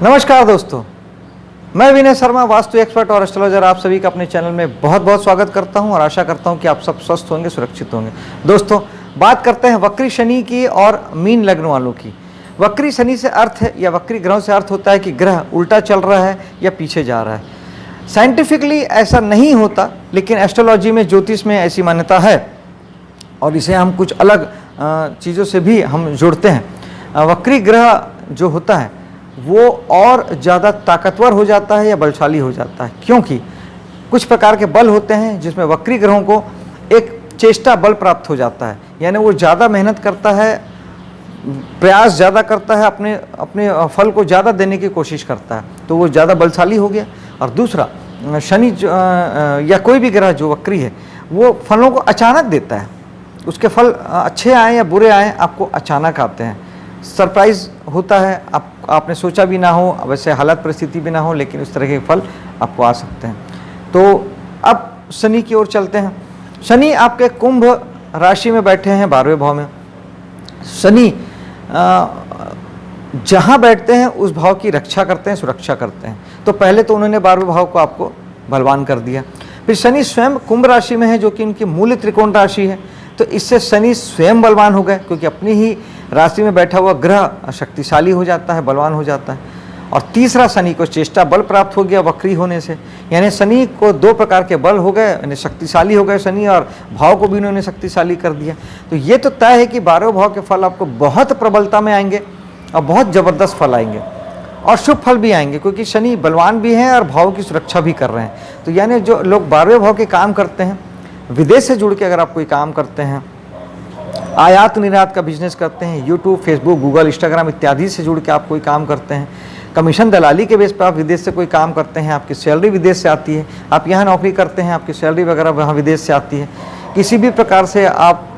नमस्कार दोस्तों, मैं विनय शर्मा, वास्तु एक्सपर्ट और एस्ट्रोलॉजर, आप सभी का अपने चैनल में बहुत बहुत स्वागत करता हूं और आशा करता हूं कि आप सब स्वस्थ होंगे, सुरक्षित होंगे। दोस्तों, बात करते हैं वक्री शनि की और मीन लग्न वालों की। वक्री शनि से अर्थ है या वक्री ग्रहों से अर्थ होता है कि ग्रह उल्टा चल रहा है या पीछे जा रहा है। साइंटिफिकली ऐसा नहीं होता, लेकिन एस्ट्रोलॉजी में, ज्योतिष में ऐसी मान्यता है और इसे हम कुछ अलग चीज़ों से भी हम जोड़ते हैं। वक्री ग्रह जो होता है वो और ज़्यादा ताकतवर हो जाता है या बलशाली हो जाता है, क्योंकि कुछ प्रकार के बल होते हैं जिसमें वक्री ग्रहों को एक चेष्टा बल प्राप्त हो जाता है, यानी वो ज़्यादा मेहनत करता है, प्रयास ज़्यादा करता है, अपने फल को ज़्यादा देने की कोशिश करता है, तो वो ज़्यादा बलशाली हो गया। और दूसरा, शनि या कोई भी ग्रह जो वक्री है वो फलों को अचानक देता है। उसके फल अच्छे आए या बुरे आए, आपको अचानक आते हैं, सरप्राइज होता है, आपने सोचा भी ना हो, वैसे हालत परिस्थिति भी ना हो, लेकिन उस तरह के फल आपको आ सकते हैं। तो अब शनि की ओर चलते हैं। शनि आपके कुंभ राशि में बैठे हैं 12वें भाव में। शनि जहाँ बैठते हैं उस भाव की रक्षा करते हैं, सुरक्षा करते हैं। तो पहले तो उन्होंने 12वें भाव को आपको बलवान कर दिया। फिर शनि स्वयं कुंभ राशि में है, जो कि उनकी मूल त्रिकोण राशि है, तो इससे शनि स्वयं बलवान हो गए, क्योंकि अपनी ही राशि में बैठा हुआ ग्रह शक्तिशाली हो जाता है, बलवान हो जाता है। और तीसरा, शनि को चेष्टा बल प्राप्त हो गया वक्री होने से, यानी शनि को दो प्रकार के बल हो गए, यानी शक्तिशाली हो गए शनि, और भाव को भी उन्होंने शक्तिशाली कर दिया। तो ये तो तय है कि 12वें भाव के फल आपको बहुत प्रबलता में आएंगे और बहुत ज़बरदस्त फल आएंगे और शुभ फल भी आएंगे, क्योंकि शनि बलवान भी हैं और भाव की सुरक्षा भी कर रहे हैं। तो यानी जो लोग 12वें भाव के काम करते हैं, विदेश से जुड़ के अगर आप कोई काम करते हैं, आयात निर्यात का बिजनेस करते हैं, यूट्यूब, फेसबुक, गूगल, इंस्टाग्राम इत्यादि से जुड़ के आप कोई काम करते हैं, कमीशन दलाली के बेस पर आप विदेश से कोई काम करते हैं, आपकी सैलरी विदेश से आती है, आप यहाँ नौकरी करते हैं, आपकी सैलरी वगैरह वहाँ विदेश से आती है, किसी भी प्रकार से आप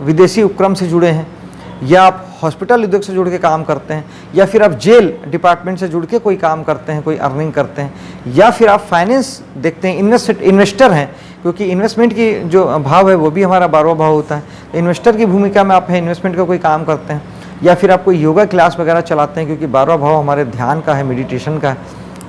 विदेशी उपक्रम से जुड़े हैं, या आप हॉस्पिटल उद्योग से जुड़ के काम करते हैं, या फिर आप जेल डिपार्टमेंट से जुड़ के कोई काम करते हैं, कोई अर्निंग करते हैं, या फिर आप फाइनेंस देखते हैं, इन्वेस्टर हैं, क्योंकि इन्वेस्टमेंट की जो भाव है वो भी हमारा 12वां भाव होता है। तो इन्वेस्टर की भूमिका में आप हैं, इन्वेस्टमेंट का कोई काम करते हैं, या फिर आप कोई योगा क्लास वगैरह चलाते हैं, क्योंकि 12वां भाव हमारे ध्यान का है, मेडिटेशन का है,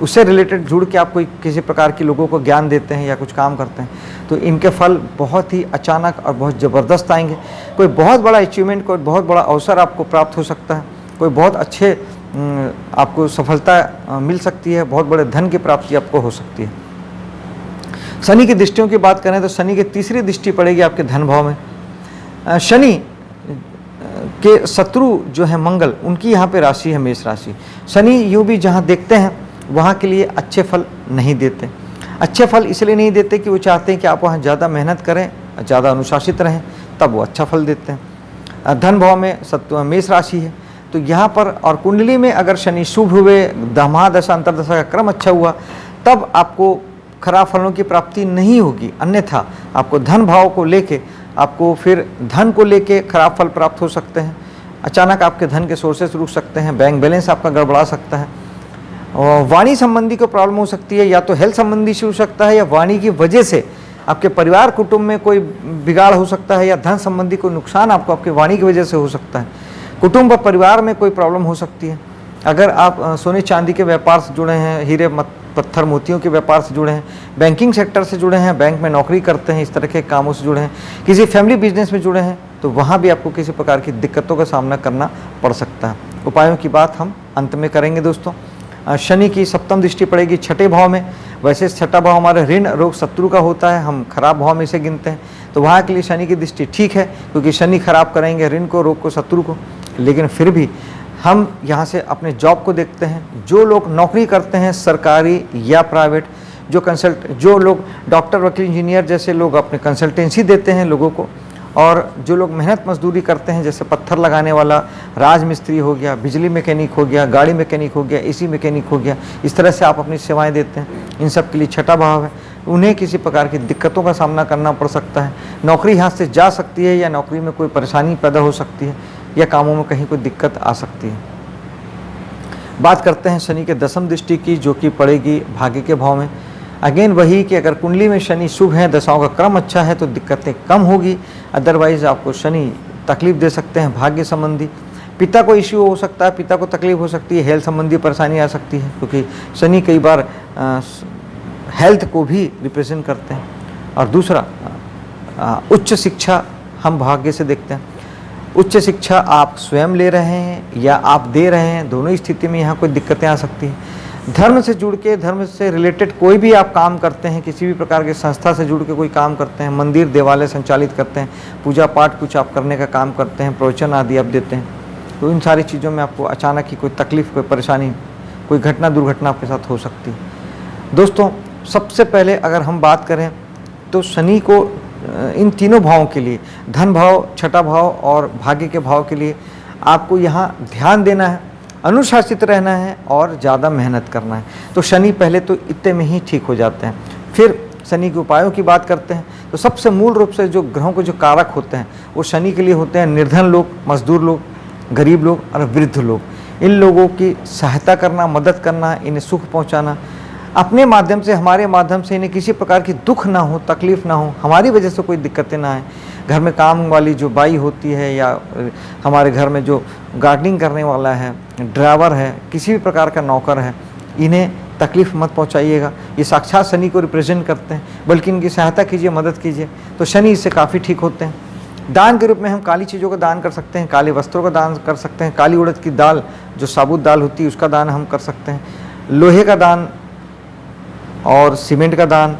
उससे रिलेटेड जुड़ के आप कोई किसी प्रकार के लोगों को ज्ञान देते हैं या कुछ काम करते हैं, तो इनके फल बहुत ही अचानक और बहुत ज़बरदस्त आएंगे। कोई बहुत बड़ा अचीवमेंट, कोई बहुत बड़ा अवसर आपको प्राप्त हो सकता है, कोई बहुत अच्छे आपको सफलता मिल सकती है, बहुत बड़े धन की प्राप्ति आपको हो सकती है। शनि की दृष्टियों की बात करें तो शनि की तीसरी दृष्टि पड़ेगी आपके धन भाव में। शनि के शत्रु जो है मंगल, उनकी यहाँ पे राशि है मेष राशि। शनि यूँ भी जहाँ देखते हैं वहाँ के लिए अच्छे फल नहीं देते। अच्छे फल इसलिए नहीं देते कि वो चाहते हैं कि आप वहाँ ज़्यादा मेहनत करें, ज़्यादा अनुशासित रहें, तब वो अच्छा फल देते हैं। धन भाव में मेष राशि है, तो यहाँ पर और कुंडली में अगर शनि शुभ हुए, महादशा अंतर्दशा का क्रम अच्छा हुआ, तब आपको खराब फलों की प्राप्ति नहीं होगी। अन्यथा आपको धन भाव को लेके, आपको फिर धन को लेके खराब फल प्राप्त हो सकते हैं। अचानक आपके धन के सोर्सेस रुक सकते हैं, बैंक बैलेंस आपका गड़बड़ा सकता है, और वाणी संबंधी को प्रॉब्लम हो सकती है, या तो हेल्थ संबंधी इशू हो सकता है, या वाणी की वजह से आपके परिवार कुटुंब में कोई बिगाड़ हो सकता है, या धन संबंधी कोई नुकसान आपको आपकी वाणी की वजह से हो सकता है। कुटुंब और परिवार में कोई प्रॉब्लम हो सकती है। अगर आप सोने चांदी के व्यापार से जुड़े हैं, हीरे पत्थर मोतियों के व्यापार से जुड़े हैं, बैंकिंग सेक्टर से जुड़े हैं, बैंक में नौकरी करते हैं, इस तरह के कामों से जुड़े हैं, किसी फैमिली बिजनेस में जुड़े हैं, तो वहाँ भी आपको किसी प्रकार की दिक्कतों का सामना करना पड़ सकता है। उपायों की बात हम अंत में करेंगे दोस्तों। शनि की सप्तम दृष्टि पड़ेगी छठे भाव में। वैसे छठा भाव हमारे ऋण, रोग, शत्रु का होता है, हम खराब भाव में इसे गिनते हैं, तो वहाँ के लिए शनि की दृष्टि ठीक है, क्योंकि शनि खराब करेंगे ऋण को, रोग को, शत्रु को। लेकिन फिर भी हम यहाँ से अपने जॉब को देखते हैं। जो लोग नौकरी करते हैं सरकारी या प्राइवेट, जो लोग डॉक्टर, वकील, इंजीनियर जैसे लोग अपने कंसल्टेंसी देते हैं लोगों को, और जो लोग मेहनत मजदूरी करते हैं, जैसे पत्थर लगाने वाला, राजमिस्त्री हो गया, बिजली मैकेनिक हो गया, गाड़ी मैकेनिक हो गया, एसी मैकेनिक हो गया, इस तरह से आप अपनी सेवाएं देते हैं, इन सब के लिए छठा भाव है। उन्हें किसी प्रकार की दिक्कतों का सामना करना पड़ सकता है। नौकरी यहाँ से जा सकती है, या नौकरी में कोई परेशानी पैदा हो सकती है, या कामों में कहीं कोई दिक्कत आ सकती है। बात करते हैं शनि के दसम दृष्टि की, जो कि पड़ेगी भाग्य के भाव में। अगेन वही कि अगर कुंडली में शनि शुभ है, दशाओं का क्रम अच्छा है, तो दिक्कतें कम होगी। अदरवाइज आपको शनि तकलीफ दे सकते हैं भाग्य संबंधी। पिता को इश्यू हो सकता है, पिता को तकलीफ हो सकती है, हेल्थ संबंधी परेशानी आ सकती है, क्योंकि शनि कई बार हेल्थ को भी रिप्रेजेंट करते हैं। और दूसरा उच्च शिक्षा हम भाग्य से देखते हैं। उच्च शिक्षा आप स्वयं ले रहे हैं या आप दे रहे हैं, दोनों स्थिति में यहाँ कोई दिक्कतें आ सकती हैं। धर्म से जुड़ के, धर्म से रिलेटेड कोई भी आप काम करते हैं, किसी भी प्रकार के संस्था से जुड़ के कोई काम करते हैं, मंदिर देवालय संचालित करते हैं, पूजा पाठ कुछ आप करने का काम करते हैं, प्रवचन आदि आप देते हैं, तो इन सारी चीज़ों में आपको अचानक ही कोई तकलीफ, कोई परेशानी, कोई घटना दुर्घटना आपके साथ हो सकती है। दोस्तों, सबसे पहले अगर हम बात करें तो शनि को इन तीनों भावों के लिए, धन भाव, छठा भाव और भाग्य के भाव के लिए आपको यहाँ ध्यान देना है, अनुशासित रहना है और ज़्यादा मेहनत करना है। तो शनि पहले तो इतने में ही ठीक हो जाते हैं। फिर शनि के उपायों की बात करते हैं तो सबसे मूल रूप से जो ग्रहों के जो कारक होते हैं वो शनि के लिए होते हैं निर्धन लोग, मजदूर लोग, गरीब लोग और वृद्ध लोग। इन लोगों की सहायता करना, मदद करना, इन्हें सुख पहुँचाना, अपने माध्यम से, हमारे माध्यम से इन्हें किसी प्रकार की दुख ना हो, तकलीफ़ ना हो, हमारी वजह से कोई दिक्कतें ना आए। घर में काम वाली जो बाई होती है या हमारे घर में जो गार्डनिंग करने वाला है, ड्राइवर है, किसी भी प्रकार का नौकर है, इन्हें तकलीफ़ मत पहुंचाइएगा। ये साक्षात शनि को रिप्रेजेंट करते हैं, बल्कि इनकी सहायता कीजिए, मदद कीजिए, तो शनि इससे काफ़ी ठीक होते हैं। दान के रूप में हम काली चीज़ों का दान कर सकते हैं, काले वस्त्रों का दान कर सकते हैं, काली उड़द की दाल जो साबुत दाल होती है उसका दान हम कर सकते हैं, लोहे का दान और सीमेंट का दान,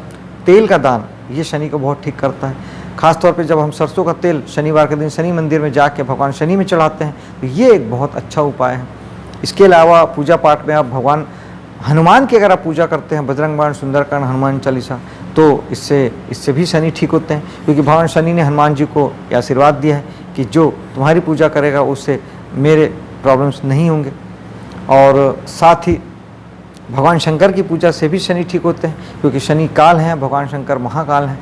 तेल का दान, ये शनि को बहुत ठीक करता है। खास तौर पे जब हम सरसों का तेल शनिवार के दिन शनि मंदिर में जाके भगवान शनि में चढ़ाते हैं तो ये एक बहुत अच्छा उपाय है। इसके अलावा पूजा पाठ में आप भगवान हनुमान की अगर आप पूजा करते हैं, बजरंग बाण, सुंदरकांड, हनुमान चालीसा, तो इससे भी शनि ठीक होते हैं, क्योंकि भगवान शनि ने हनुमान जी को ये आशीर्वाद दिया है कि जो तुम्हारी पूजा करेगा उससे मेरे प्रॉब्लम्स नहीं होंगे। और साथ ही भगवान शंकर की पूजा से भी शनि ठीक होते हैं, क्योंकि शनि काल हैं, भगवान शंकर महाकाल हैं।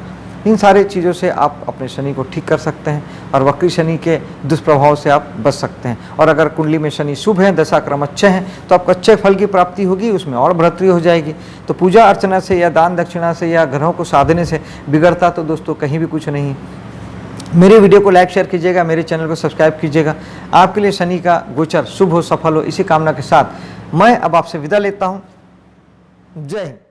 इन सारे चीज़ों से आप अपने शनि को ठीक कर सकते हैं और वक्री शनि के दुष्प्रभाव से आप बच सकते हैं। और अगर कुंडली में शनि शुभ है, दशा क्रम अच्छे हैं, तो आपको अच्छे फल की प्राप्ति होगी, उसमें और बढ़ोतरी हो जाएगी। तो पूजा अर्चना से या दान दक्षिणा से या ग्रहों को साधने से बिगड़ता तो दोस्तों कहीं भी कुछ नहीं। मेरे वीडियो को लाइक शेयर कीजिएगा, मेरे चैनल को सब्सक्राइब कीजिएगा। आपके लिए शनि का गोचर शुभ हो, सफल हो, इसी कामना के साथ मैं अब आपसे विदा लेता हूँ। जय हिंद।